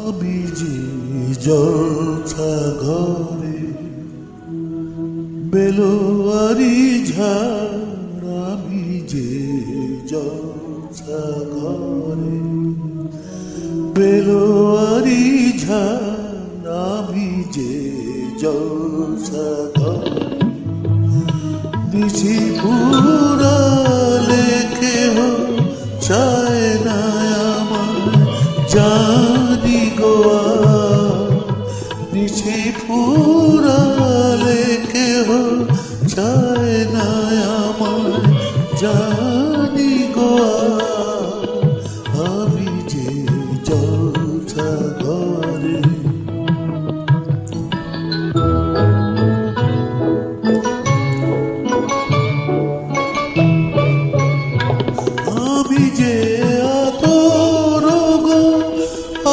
আমি যে জলছা ঘরে বেলোয়ারি ঝাড়, আমি যে জলছা ঘরে বেলোয়ারি ঝাড়, আমি যে জলছা ঘরে নিশি পুরালে কেহ চায় না আমার জানি গোয়া, নিশি পুরালে কেহ চায় না আমার জানি গোয়া, আমি যে জলছা ঘরে আমি যে আতর গো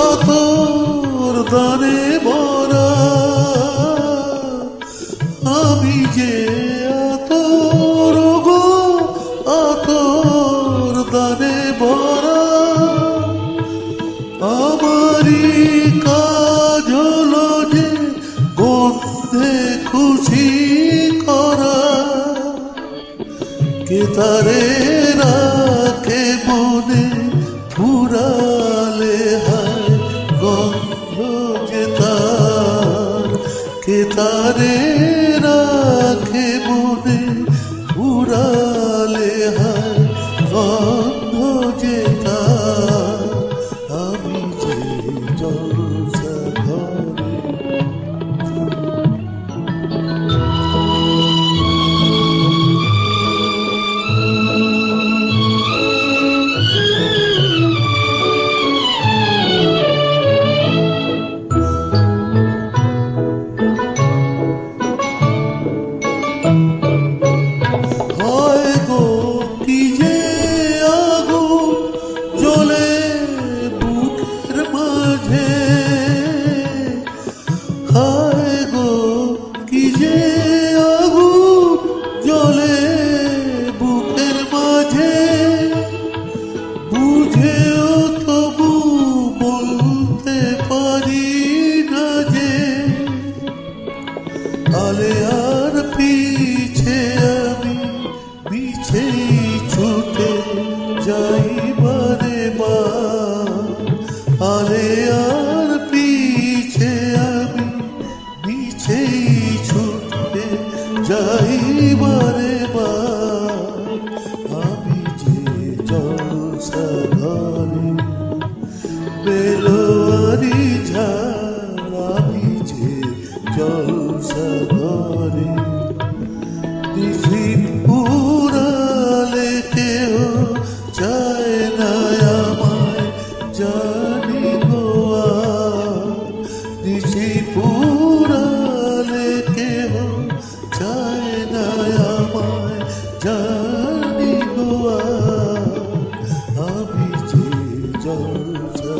আতর দানে ভরা, আমি যে আতর গো আতর দানে ভরা, আমারই কাজ হলো যে গন্ধে খুশি করা, কে তারে রাখে মনে ফুরালে হায় গন্ধ যে তার, কে তারে রাখে মনে ফুরালে হায় গন্ধ যে তার, আমি যে জলছা ঘরে আলে আর পিছে আমি পিছেই ছুটে যাই বারে বার, আলে আর পিছে আমি পিছেই ছুটে যাই বারে বার, আমি যে জলছা ঘরে বেলোয়ারি ঝাড়, আমি যে জলছা ঘরে নিশি পুরালে কেহ চায় না আমায় জানি গোয়া, নিশি পুরালে কেহ চায় না আমায় জানি গোয়া, আমি যে জলছা